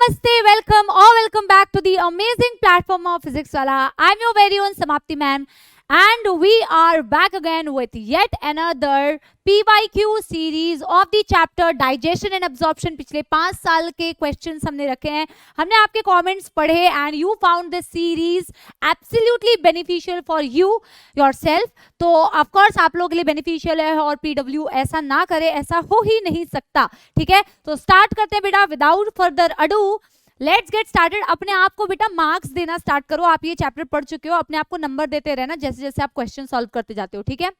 Namaste, welcome or welcome back to the amazing platform of Physics Wala. I'm your very own Samapti Man, and we are back again with yet another PYQ series of the chapter Digestion and Absorption. पिछले 5 साल के questions हमने रखे हैं, हमने आपके comments पढ़े and you found this series absolutely beneficial for you yourself. तो of course आप लोगों के लिए beneficial है और PW ऐसा ना करे, ऐसा हो ही नहीं सकता. ठीक है, तो start करते हैं बेटा. Without further ado, let's get started. अपने आप को बेटा मार्क्स देना स्टार्ट करो. आप ये चैप्टर पढ़ चुके हो, अपने आप को नंबर देते रहना जैसे जैसे आप क्वेश्चन सॉल्व करते जाते हो. ठीक है,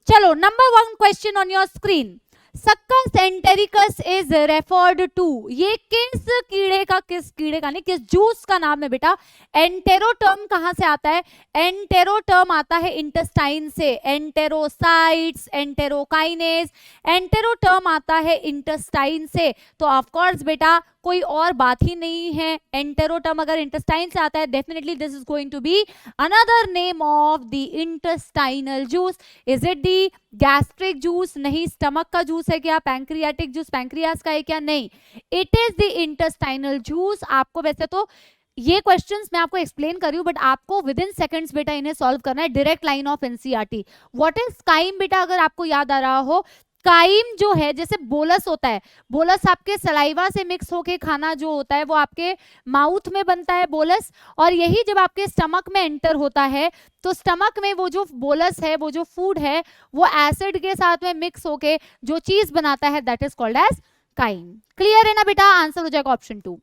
चलो number 1 question on your screen. Succus entericus is referred to. ये किस कीड़े का नहीं, किस जूस का नाम है बेटा. एंटेरोटर्म कहां से आता है? एंटेरोटर्म आता है इंटेस्टाइन से. एंटेरोसाइट्स, एंटेरोकाइनेज, एंटेरोटर्म आता है इंटेस्टाइन से. तो ऑफ कोर्स बेटा कोई और बात ही नहीं है. एंटेरोटर्म अगर इंटेस्टाइन से आता है, definitely this is going to be another name of the intestinal juice. Is it the gastric juice? नहीं. स्टमक का जूस है क्या? पैंक्रियाटिक जूस पैंक्रियास का है क्या? नहीं. It is the intestinal juice. आपको वैसे तो ये क्वेश्चंस मैं आपको एक्सप्लेन कर रही हूँ, बट आपको विद इन सेकंड्स बेटा इन्हें सॉल्व करना है. Direct line of NCERT. What is chyme बेटा? अगर आपको याद आ रहा हो, काइम जो है जैसे बोलस होता है, बोलस आपके सलाइवा से मिक्स होके खाना जो होता है वो आपके माउथ में बनता है बोलस. और यही जब आपके स्टमक में एंटर होता है तो स्टमक में वो जो बोलस है, वो जो फूड है, वो एसिड के साथ में मिक्स होके जो चीज बनाता है, that is called as chyme. Clear है ना बेटा? आंसर हो जाएगा option 2.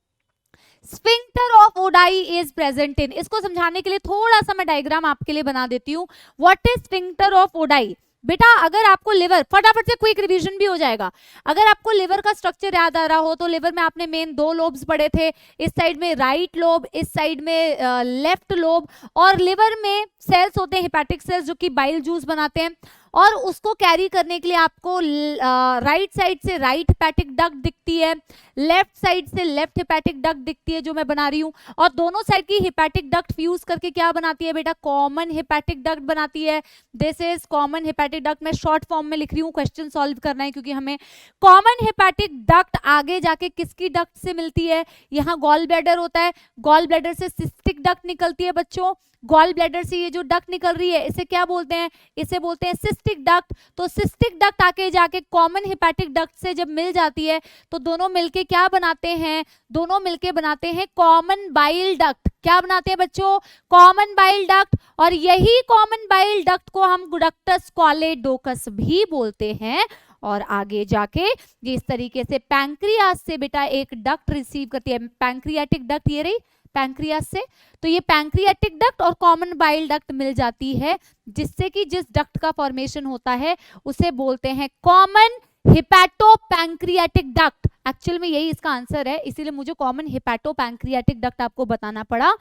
Sphincter of Oddi is present in. इसको समझाने के लिए थोड़ा सा मैं डायग्राम आपके लिए बना देती हूँ. What is sphincter of ODI? बेटा अगर आपको लिवर, फटाफट से क्विक रिवीजन भी हो जाएगा. अगर आपको लिवर का स्ट्रक्चर याद आ रहा हो तो लिवर में आपने मेन 2 लोब्स पढ़े थे. इस साइड में राइट लोब, इस साइड में लेफ्ट लोब. और लिवर में सेल्स होते हैं, हेपेटिक सेल्स, जो कि बाइल जूस बनाते हैं. और उसको कैरी करने के लिए आपको राइट साइड से राइट हेपेटिक डक्ट दिखती है, लेफ्ट साइड से लेफ्ट हेपेटिक डक्ट दिखती है जो मैं बना रही हूँ. और दोनों साइड की हेपेटिक डक्ट फ्यूज करके क्या बनाती है बेटा? कॉमन हेपेटिक डक्ट बनाती है. This is common hepatic duct. मैं शॉर्ट फॉर्म में लिख रही हूँ, क्वेश्चन सॉल्व करना है क्योंकि हमें. कॉमन हेपेटिक डक्ट आगे जाके किसकी डक्ट से मिलती है? यहाँ गॉल ब्लैडर होता है, गॉल ब्लैडर से सिस्टिक डक्ट निकलती है बच्चों. गॉल ब्लैडर से ये जो डक्ट निकल रही है, इसे क्या बोलते हैं? इसे बोलते हैं सिस्टिक डक्ट. तो सिस्टिक डक्ट आके जाके कॉमन हेपेटिक डक्ट से जब मिल जाती है तो दोनों मिलके क्या बनाते हैं? दोनों मिलके बनाते हैं कॉमन बाइल डक्ट. क्या बनाते हैं बच्चों? Common bile duct. और यही कॉमन बाइल डक्ट को हम डक्टस कॉलेडोकस भी बोलते हैं. और आगे जाके ये इस तरीके से पैंक्रियास से बेटा एक डक्ट रिसीव करती है. पैंक्रियाटिक डक्ट ये रही पैंक्रियास से. तो ये पैंक्रियाटिक डक्ट और कॉमन बाइल डक्ट मिल जाती है, जिससे कि जिस डक्ट का फॉर्मेशन होता है उसे बोलते हैं common hepato pancreatic duct. Actual में यही इसका आंसर है, इसीलिए मुझे कॉमन हिपैटो पैंक्रियाटिक डक्ट आपको बताना पड़ा,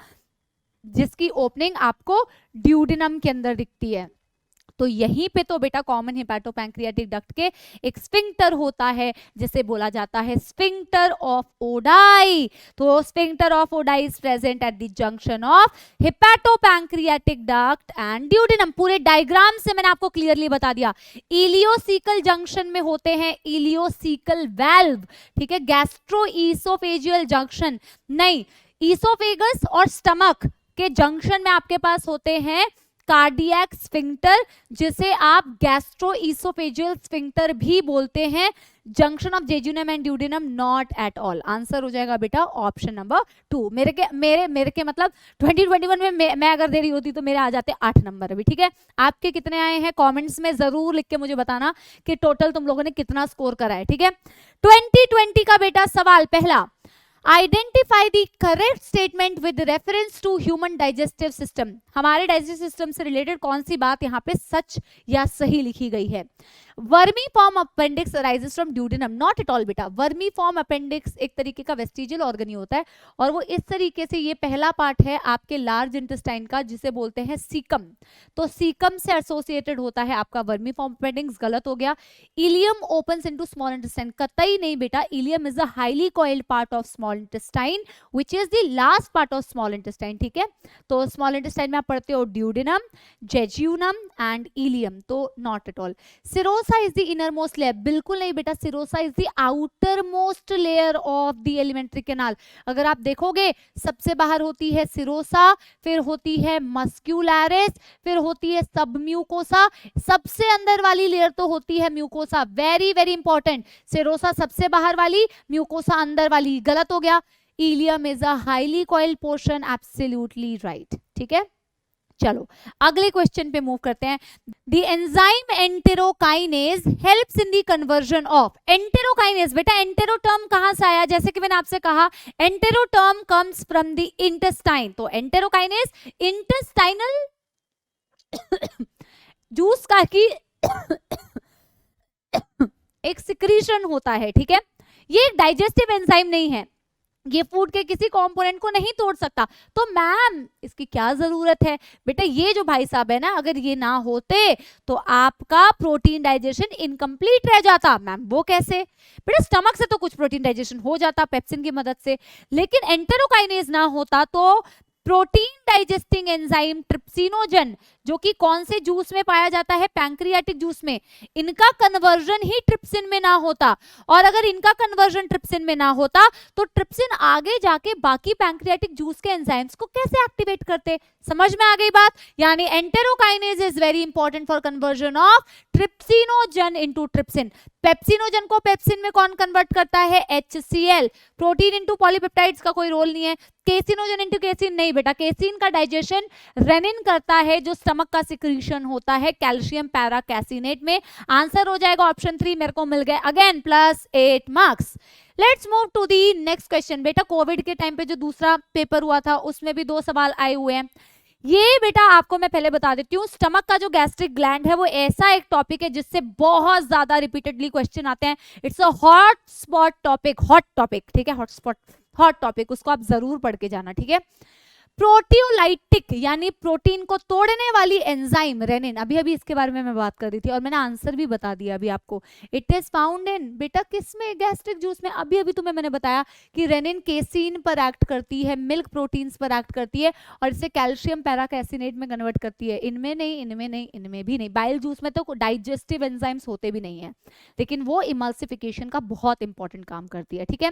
जिसकी ओपनिंग आपको ड्यूडेनम के अंदर दिखती है. तो यहीं पे तो बेटा कॉमन हेपेटो पैंक्रियाटिक डक्ट के एक स्फिंक्टर होता है जिसे बोला जाता है स्फिंक्टर ऑफ ओडाई. तो sphincter of Oddi is present at the junction of hepato pancreatic duct and duodenum. पूरे डायग्राम से मैंने आपको क्लियरली बता दिया. इलियोसिकल जंक्शन में होते हैं इलियोसिकल वाल्व. ठीक है, गैस्ट्रो ईसोफेजियल जंक्शन नहीं. ईसोफेगस और स्टमक के जंक्शन में आपके पास होते हैं कार्डियक स्फिंक्टर, जिसे आप गैस्ट्रो ईसोफेजियल स्फिंक्टर भी बोलते हैं. Junction of jejunum and duodenum not at all. Answer हो जाएगा बेटा ऑप्शन नंबर 2. मेरे के मतलब 2021 में मैं अगर दे रही होती तो मेरे आ जाते 8 नंबर अभी. ठीक है, आपके कितने आए हैं कमेंट्स में जरूर लिख के मुझे बताना कि टोटल तुम लोगों ने कितना स्कोर करा है. ठीक है, 2020 का बेटा सवाल पहला. Identify the correct statement with reference to human digestive system. हमारे डाइजेस्टिव सिस्टम से रिलेटेड कौन सी बात यहाँ पे सच या सही लिखी गई है? Vermi form appendix arises from duodenum. Not at all बेटा. वर्मी फॉर्म अपेंडिक्स एक तरीके का वेस्टिजियल ऑर्गन ही होता है और वो इस तरीके से, ये पहला पार्ट है आपके लार्ज इंटेस्टाइन का जिसे बोलते हैं सीकम. तो सीकम से एसोसिएटेड होता है आपका वर्मी फॉर्म अपेंडिक्स. गलत हो गया. Ileum opens into small intestine. कतई नहीं बेटा. Ileum is a highly coiled part of small intestine which is the last part of small intestine. ठीक है, तो स्मॉल इंटेस्टाइन में आप पढ़ते हो ड्यूडेनम, जेजुनम एंड इलियम. तो not at all. Serous serosa is the innermost layer, बिल्कुल नहीं बेटा, serosa is the outermost layer of the alimentary canal. अगर आप देखोगे सबसे बाहर होती है सिरोसा, फिर होती है मस्क्यूलैरिस, फिर होती है सब म्यूकोसा, सबसे अंदर वाली लेयर तो होती है mucosa. Very very important, serosa सबसे बाहर वाली, म्यूकोसा अंदर वाली। गलत हो गया, ileum is a highly coiled portion, absolutely right. ठीक है, चलो अगले क्वेश्चन पे मूव करते हैं। The enzyme enterokinase helps in the conversion of, enterokinase बेटा एंटेरो टर्म कहां से आया, जैसे कि मैंने आपसे कहा entero term comes from the intestine, तो एंटेरोकाइनेज इंटेस्टाइनल जूस का की एक सिक्रीशन होता है। ठीक है, ये एक डाइजेस्टिव एंजाइम नहीं है, ये फूड के किसी कंपोनेंट को नहीं तोड़ सकता। तो मैम इसकी क्या जरूरत है बेटा, ये जो भाई साहब है ना, अगर ये ना होते तो आपका प्रोटीन डाइजेशन इनकम्प्लीट रह जाता। मैम वो कैसे बेटा, स्टमक से तो कुछ प्रोटीन डाइजेशन हो जाता पेप्सिन की मदद से, लेकिन एंटेरोकाइनेज ना होता तो प्रोटीन डाइजेस्टिंग एंजाइम ट्रिप्सिनोजन, जो कि कौन से जूस में पाया जाता है, पैंक्रियाटिक जूस में, इनका कन्वर्जन ही ट्रिप्सिन में ना होता। और अगर इनका कन्वर्जन ट्रिप्सिन में ना होता तो ट्रिप्सिन आगे जाके बाकी पैंक्रियाटिक जूस के एंजाइम्स को कैसे एक्टिवेट करते। समझ में आ गई बात, यानी enterokinase is very important for conversion of trypsinogen into trypsin. Pepsinogen को पेप्सिन में कौन कन्वर्ट करता है, HCl। प्रोटीन इनटू पॉलीपेप्टाइड्स का कोई रोल नहीं है। केसिनोजन इनटू केसिन नहीं बेटा, केसिन का डाइजेशन रेनिन करता है, जो स्टमक का सिक्रीशन होता है कैल्शियम पैराकैसिनेट में। आंसर हो जाएगा ऑप्शन 3, मेरे को मिल गए again +8 marks. Let's move to the next question. बेटा कोविड के टाइम पे जो दूसरा पेपर हुआ था उसमें भी 2 सवाल आए हुए हैं। ये बेटा आपको मैं पहले बता देती हूँ, स्टमक का जो गैस्ट्रिक ग्लैंड है वो ऐसा एक टॉपिक है जिससे बहुत ज्यादा रिपीटेडली क्वेश्चन आते हैं। It's a hot spot topic, hot topic. ठीक है, हॉट स्पॉट हॉट टॉपिक, उसको आप जरूर पढ़ के जाना। ठीक है, प्रोटियोलाइटिक यानी प्रोटीन को तोड़ने वाली एंजाइम रेनिन, अभी अभी इसके बारे में मैं बात कर रही थी और मैंने आंसर भी बता दिया अभी आपको। इट इज फाउंड इन बेटा किसमें, गैस्ट्रिक जूस में। अभी अभी तुम्हें मैंने बताया कि रेनिन केसीन पर एक्ट करती है, मिल्क प्रोटीन्स पर एक्ट करती है और इसे कैल्शियम पैराकैसिनेट में कन्वर्ट करती है। इनमें नहीं, इनमें नहीं, इनमें भी नहीं। बाइल जूस में तो डाइजेस्टिव एंजाइम्स होते भी नहीं है, लेकिन वो इमल्सिफिकेशन का बहुत इंपॉर्टेंट काम करती है। ठीक है,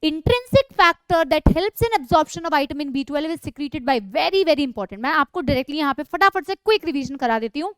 intrinsic factor that helps in absorption of vitamin B12 is secreted by very very important। मैं आपको डायरेक्टली यहाँ पे फटाफट से क्विक रिवीजन करा देती हूँ।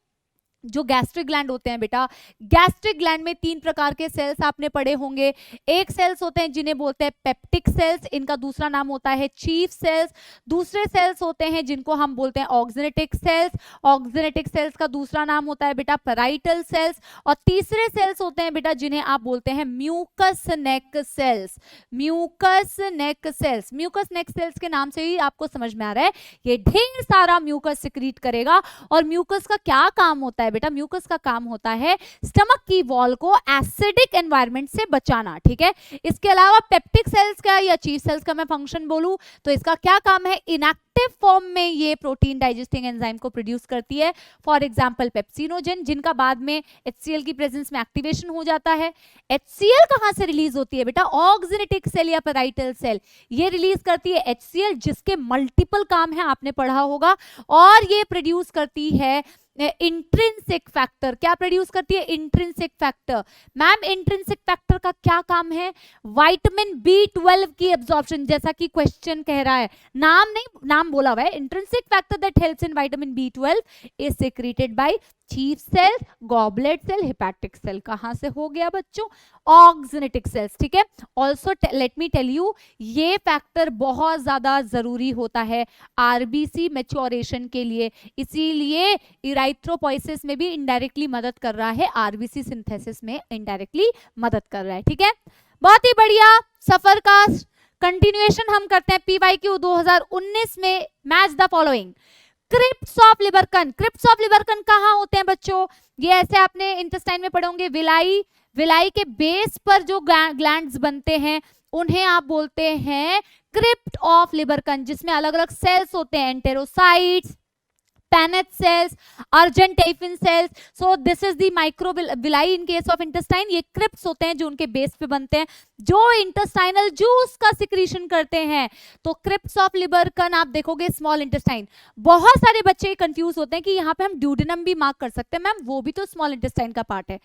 जो गैस्ट्रिक ग्लैंड होते हैं बेटा, गैस्ट्रिक ग्लैंड में 3 प्रकार के सेल्स आपने पढ़े होंगे। एक सेल्स होते हैं जिन्हें बोलते हैं पेप्टिक सेल्स, इनका दूसरा नाम होता है चीफ सेल्स। दूसरे सेल्स होते हैं जिनको हम बोलते हैं ऑक्सिनेटिक सेल्स, ऑक्सिनेटिक सेल्स का दूसरा नाम होता है बेटा पैराइटल सेल्स। और तीसरे सेल्स होते हैं बेटा जिन्हें आप बोलते हैं म्यूकस नेक सेल्स, म्यूकस नेक सेल्स। म्यूकस नेक सेल्स के नाम से ही आपको समझ में आ रहा है ये ढेर सारा म्यूकस सिक्रीट करेगा। और म्यूकस का क्या काम होता है बेटा, म्यूकस का काम होता है स्टमक की वॉल को एसिडिक एनवायरनमेंट से बचाना। ठीक है, इसके अलावा पेप्टिक सेल्स का या चीफ सेल्स का मैं फंक्शन बोलूं तो इसका क्या काम है, इनएक्टिव फॉर्म में ये प्रोटीन डाइजेस्टिंग एंजाइम को प्रोड्यूस करती है। फॉर एग्जांपल पेप्सिनोजन, जिनका बाद में HCl की प्रेजेंस में एक्टिवेशन हो जाता है। HCl कहां से रिलीज होती है बेटा, ऑक्सिनेटिक सेल या पैराइटल सेल ये रिलीज करती है HCl, जिसके मल्टीपल काम है आपने पढ़ा होगा। और ये प्रोड्यूस करती है इंट्रिंसिक फैक्टर। क्या प्रोड्यूस करती है, intrinsic factor. Ma'am intrinsic factor का क्या काम है, विटामिन B12 की एब्जॉर्प्शन, जैसा कि क्वेश्चन कह रहा है, नाम नहीं, नाम बोला हुआ है। Intrinsic factor that helps in vitamin B12 is secreted by chief cell, goblet cell, hepatic cell. कहां से हो गया बच्चों, ऑक्सिनेटिक सेल्स। ठीक है, also let me tell you, ये फैक्टर बहुत ज्यादा जरूरी होता है RBC मैच्योरेशन के लिए, इसीलिए इराइथ्रोपोइसिस में भी इनडायरेक्टली मदद कर रहा है, RBC सिंथेसिस में इनडायरेक्टली मदद कर रहा है। ठीक है, बहुत ही बढ़िया। सफर का कंटिन्यूएशन हम करते हैं। PYQ 2019 में match the following. Crypts of Lieberkuhn, crypts of Lieberkuhn कहाँ होते हैं बच्चों, ये ऐसे आपने इंटेस्टाइन में पढ़े होंगे। विलाई, विलाई के बेस पर जो ग्लैंड्स बनते हैं उन्हें आप बोलते हैं क्रिप्ट ऑफ लिबरकन, जिसमें अलग अलग सेल्स होते हैं, एंटेरोसाइट्स, Paneth cells, Argentaphin cells. So this is the microvilli in case of intestine. ये crypts होते हैं जो उनके बेस पे बनते हैं, जो intestinal juice का secretion करते हैं. तो crypts of Lieberkühn आप देखोगे small intestine. बहुत सारे बच्चे कंफ्यूज होते हैं कि यहाँ पे हम duodenum भी मार्क कर सकते हैं. मैम वो भी तो small intestine का पार्ट है,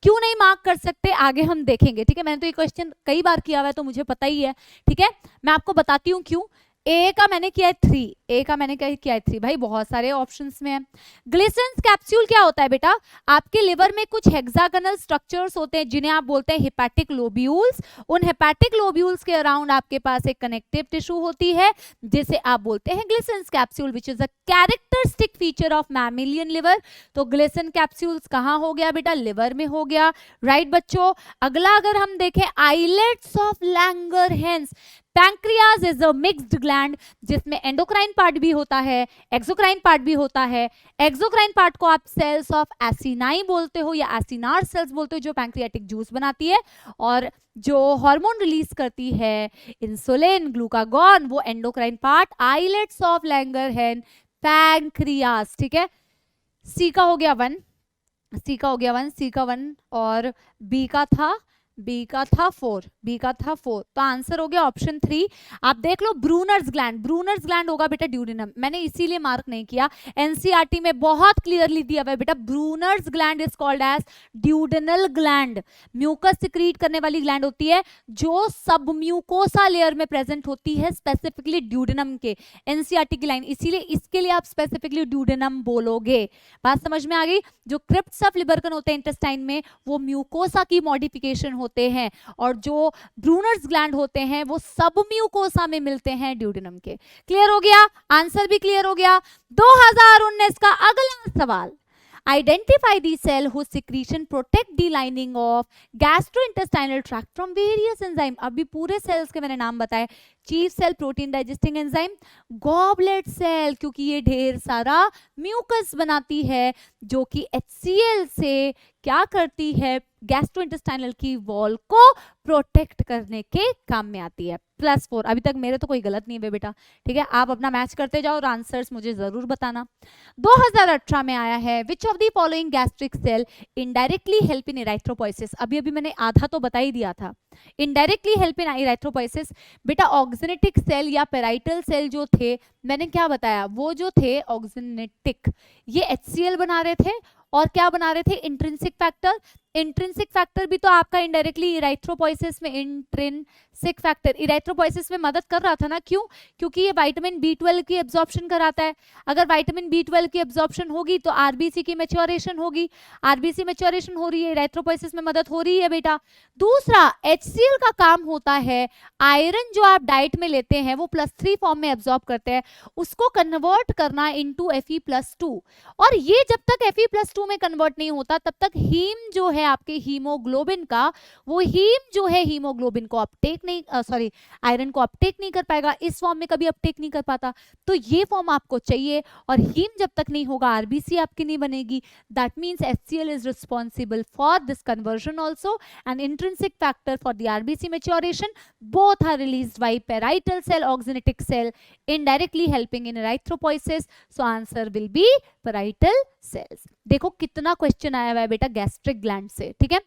क्यों नहीं मार्क कर सकते, आगे हम देखेंगे. ठीक है, मैंने तो ये क्वेश्चन कई बार किया हुआ है तो मुझे पता ही है. ठीक है, मैं आपको बताती हूँ क्यों. ए का मैंने किया है 3, ए का मैंने किया है 3. भाई बहुत सारे ऑप्शंस में है. ग्लिसन्स कैप्सूल क्या होता है बेटा, आपके लिवर में कुछ हेक्सागोनल स्ट्रक्चर्स होते हैं जिन्हें आप बोलते हैं हेपेटिक लोब्यूल्स. उन हेपेटिक लोब्यूल्स के अराउंड आपके पास एक कनेक्टिव टिश्यू होती है जिसे आप बोलते हैं Glisson's capsule, which is a characteristic feature of mammalian liver. तो ग्लिसन कैप्सूल्स कहाँ हो गया बेटा, लिवर में हो गया. राइट बच्चों, अगला अगर हम देखें islets of Langerhans. Pancreas is a mixed gland जिसमें एंडोक्राइन पार्ट भी होता है, एक्सोक्राइन पार्ट भी होता है. एक्सोक्राइन पार्ट को आप सेल्स ऑफ एसिनाई बोलते हो या एसिनार सेल्स बोलते हो, जो पैंक्रियाटिक जूस बनाती है और जो हार्मोन रिलीज करती है इंसुलिन, ग्लूकागॉन, वो endocrine part. Islets of Langerhans, pancreas. ठीक है, सी का हो गया 1, सी का हो गया 1, सी का 1 और बी का था 4, बी का था 4. तो आंसर हो गया ऑप्शन 3. आप देख लो ब्रूनर्स ग्लैंड, ब्रूनर्स ग्लैंड होगा बेटा ड्यूडेनम. मैंने इसीलिए मार्क नहीं किया, एनसीईआरटी में बहुत क्लियरली दिया हुआ है बेटा, Brunner's gland is called as duodenal gland. Mucus secrete करने वाली ग्लैंड होती है जो सब म्यूकोसा लेयर में प्रेजेंट होती है, स्पेसिफिकली ड्यूडेनम के. एनसीईआरटी की लाइन, इसीलिए इसके लिए आप स्पेसिफिकली ड्यूडेनम बोलोगे. बात समझ में आ गई. जो क्रिप्ट्स ऑफ लिबर्कन होते हैं इंटेस्टाइन में, वो म्यूकोसा की मॉडिफिकेशन होते हैं और जो ब्रूनर्स ग्लैंड होते हैं वो सब म्यूकोसा में मिलते हैं ड्यूडेनम के. क्लियर हो गया, आंसर भी क्लियर हो गया. 2019 का अगला सवाल, identify the cell whose secretion protect the lining of gastrointestinal tract from various enzyme. अभी पूरे सेल्स के मैंने नाम बताए. Chief cell protein digesting enzyme, goblet cell क्योंकि ये ढेर सारा म्यूकस बनाती है जो कि HCl से क्या करती है, गैस्ट्रोइंटेस्टाइनल की वॉल को प्रोटेक्ट करने के काम में आती है. +4. अभी तक मेरे तो कोई गलत नहीं है बेटा. ठीक है, आप अपना मैच करते जाओ और आंसर्स मुझे जरूर बताना. 2018 में आया है, which of the following gastric cell indirectly help in erythropoiesis. अभी मैंने आधा तो बता ही दिया था. इनडायरेक्टली हेल्प इन इराइथ्रोपोइसिस बेटा, ऑक्सिनेटिक सेल या पेराइटल सेल जो थे, मैंने क्या बताया, वो जो थे ऑक्सिनेटिक, ये HCl बना रहे थे और क्या बना रहे थे, इंट्रिंसिक फैक्टर. इंट्रिंसिक फैक्टर भी तो आपका इनडायरेक्टली इराइथ्रोपोइसिस में, इंट्रिंसिक फैक्टर इराइथ्रोपोइसिस में मदद कर रहा था ना. क्यों, क्योंकि ये विटामिन B12 की एब्जॉर्प्शन कराता है. अगर विटामिन B12 की एब्जॉर्प्शन होगी तो आरबीसी की मैच्योरेशन होगी. आरबीसी मैच्योरेशन हो रही है, इराइथ्रोपोइसिस में मदद हो रही है बेटा. दूसरा, HCl का काम होता है आयरन जो आप डाइट में लेते हैं वो +3 फॉर्म में एब्जॉर्ब करते हैं, उसको कन्वर्ट करना इनटू Fe+2. और ये जब तक Fe+2 में कन्वर्ट नहीं होता तब तक हीम जो है आपके हीमोग्लोबिन का, वो हीम जो है हीमोग्लोबिन को अपटेक नहीं, आयरन को अपटेक नहीं कर पाएगा. इस फॉर्म में कभी अपटेक नहीं कर पाता. तो ये फॉर्म आपको चाहिए और हीम जब तक नहीं होगा आरबीसी आपकी नहीं बनेगी. That means HCl is responsible for this conversion also and intrinsic factor for the RBC maturation. Both are released by parietal cell, oxyntic cell, indirectly helping in erythropoiesis. So answer will be parietal cells. देखो कितना question आया हुआ है बेटा gastric gland से. ठीक है,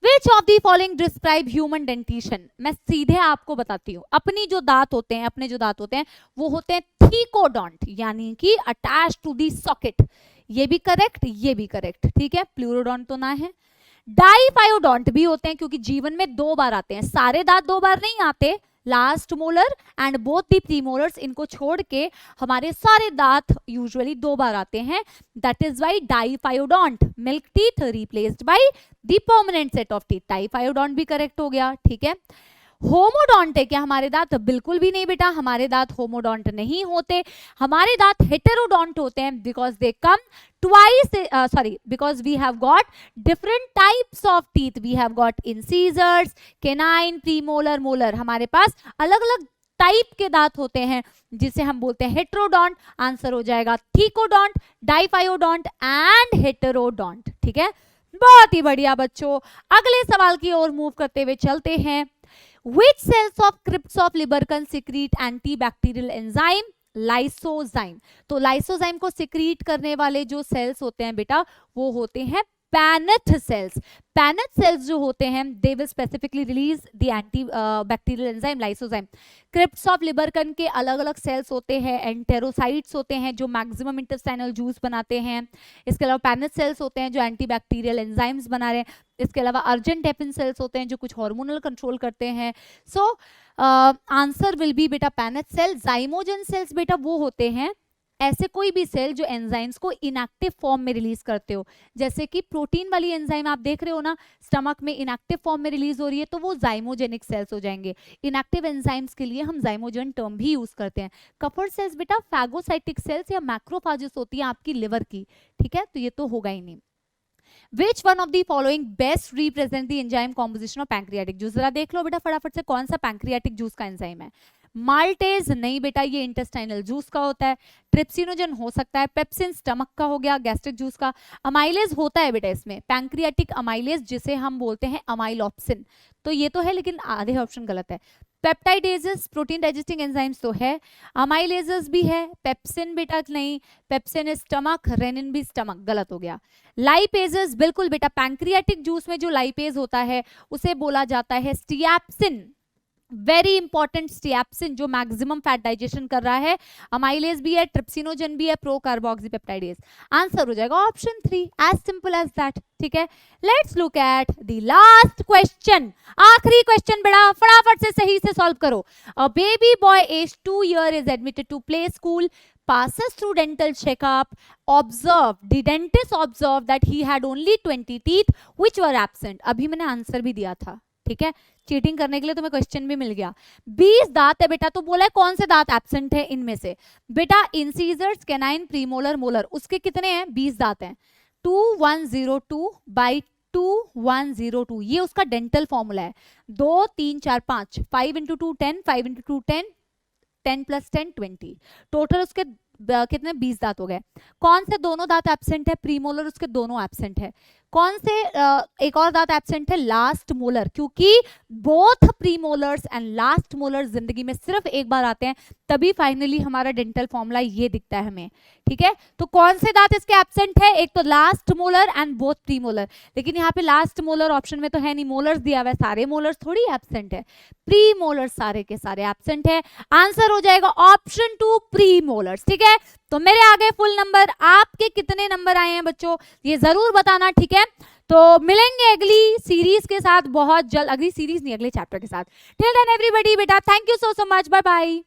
Which of the following describe human dentition? मैं सीधे आपको बताती हूँ. अपने जो दांत होते हैं वो होते हैं थीकोडोंट, यानी कि अटैच टू दी सॉकेट. ये भी करेक्ट, ये भी करेक्ट. ठीक है, प्लूरोडोंट तो ना है. डाइफायोडोंट भी होते हैं क्योंकि जीवन में 2 बार आते हैं. सारे दांत 2 बार नहीं आते, last molar and both the premolars, इनको छोड़ के हमारे सारे दांत यूजुअली 2 बार आते हैं. That is why diphyodont. Milk teeth replaced by the permanent set of teeth. Diphyodont भी करेक्ट हो गया. ठीक है, होमोडोंट है क्या हमारे दांत? बिल्कुल भी नहीं बेटा, हमारे दांत होमोडोंट नहीं होते. हमारे दांत हेटेरोडोंट होते हैं because they come because we have got different types of teeth. We have got incisors, canine, premolar, molar. हमारे पास अलग अलग टाइप के दांत होते हैं जिसे हम बोलते हैं हेटेरोडोंट. आंसर हो जाएगा थीकोडोंट, डाइफायोडोंट एंड हेटेरोडोंट. ठीक है, बहुत ही बढ़िया बच्चों. अगले सवाल की ओर मूव करते हुए चलते हैं. Which cells of crypts of Lieberkühn secrete antibacterial enzyme? Lysozyme. तो लाइसोजाइम को सिक्रीट करने वाले जो सेल्स होते हैं बेटा वो होते हैं पैनेथ सेल्स। पैनेथ सेल्स जो होते हैं they will specifically release the anti bacterial enzyme lysozyme. Crypts of Lieberkuhn के अलग अलग सेल्स होते हैं, एंटेरोसाइट्स होते हैं जो मैक्सिमम इंटेस्टाइनल जूस बनाते हैं। इसके अलावा पैनेथ सेल्स होते हैं जो एंटी बैक्टीरियल एंजाइम्स बना रहे हैं। इसके अलावा अर्जेंटेपिन सेल्स होते हैं जो कुछ हार्मोनल कंट्रोल करते हैं। सो आंसर विल बी बेटा पैनेथ सेल। जाइमोजन सेल्स बेटा वो होते हैं ऐसे कोई भी सेल जो एंजाइम्स को इनएक्टिव फॉर्म में रिलीज करते हो, जैसे कि प्रोटीन वाली एंजाइम आप देख रहे हो ना स्टमक में इनएक्टिव फॉर्म में रिलीज हो रही है, तो वो जाइमोजेनिक सेल्स हो जाएंगे। इनएक्टिव एंजाइम्स के लिए हम जाइमोजन टर्म भी यूज करते हैं। कफर सेल्स बेटा फैगोसाइटिक सेल्स या मैक्रोफाजेस होती है आपकी लिवर की, ठीक है, तो ये तो होगा ही नहीं। Which one of the following best represent the enzyme composition of pancreatic juice? जरा देख लो बेटा फटाफट से कौन सा पैंक्रियाटिक जूस का एंजाइम है। माल्टेज नहीं बेटा, ये इंटेस्टाइनल जूस का होता है। ट्रिप्सिनोजन हो सकता है, पेप्सिन स्टमक का हो गया गैस्ट्रिक जूस का। अमाइलेज होता है बेटा इसमें, पैंक्रियाटिक अमाइलेज जिसे हम बोलते हैं अमाइलोप्सिन, तो ये तो है लेकिन आधे ऑप्शन गलत है। पेप्टाइडेजेस प्रोटीन डाइजेस्टिंग एंजाइम्स तो है, अमाइलेजेस भी है, पेप्सिन बेटा नहीं, पेप्सिन स्टमक, रेनिन भी स्टमक, गलत हो गया। लाइपेजेस बिल्कुल बेटा, पैंक्रियाटिक जूस में जो लाइपेज होता है उसे बोला जाता है स्टिएप्सिन, वेरी इंपॉर्टेंट स्टिएप्सिन जो मैक्सिमम फैट डाइजेशन कर रहा है। अमाइलेज भी है, ट्रिप्सिनोजन भी है, प्रो कार्बोक्सीपेप्टाइडेज। आंसर हो जाएगा option 3, as simple as that, ठीक है। Let's look at the last question, आखिरी क्वेश्चन बेटा फटाफट से सही से सॉल्व करो। A baby boy as 2 years is admitted to play school, passes through dental checkup, observed, the dentist observed that he had only 20 teeth which were absent। अभी मैंने answer भी दिया था, ठीक है, चीटिंग करने के लिए तुम्हें क्वेश्चन भी मिल गया। 20 दांत है बेटा, तो बोला है कौन से दांत एब्सेंट है इनमें से। बेटा इंसीजर्स, कैनाइन, प्रीमोलर, मोलर, उसके कितने हैं 20 दांत हैं। 2102 बाई 2102 ये उसका डेंटल फॉर्मूला है। 2 3 4 5, 5 into 2 10, 5 into 2 10, 10 + 10 20, टोटल उसके कितने 20 दांत हो गए। कौन से दोनों दांत एब्सेंट है, प्रीमोलर उसके दोनों एब्सेंट है। कौन से एक और दांत एब्सेंट है, लास्ट मोलर, क्योंकि both premolars and last molar जिंदगी में सिर्फ एक बार आते हैं, तभी फाइनली हमारा डेंटल फॉर्मूला ये दिखता है हमें, ठीक है। तो कौन से दांत इसके एब्सेंट है, एक तो last molar and both premolar, लेकिन यहाँ पे लास्ट मोलर ऑप्शन में तो है नहीं, मोलर्स दिया हुआ है, सारे मोलर्स थोड़ी एब्सेंट है, प्रीमोलर्स सारे के सारे एब्सेंट है। आंसर हो जाएगा ऑप्शन 2 प्रीमोलर्स, ठीक है। तो मेरे आगे फुल नंबर, आपके कितने नंबर आए हैं बच्चों ये जरूर बताना, ठीक है। तो मिलेंगे अगली सीरीज के साथ बहुत जल्द, अगली सीरीज नहीं अगले चैप्टर के साथ। टिल देन एवरीबॉडी बेटा thank you so much, bye bye.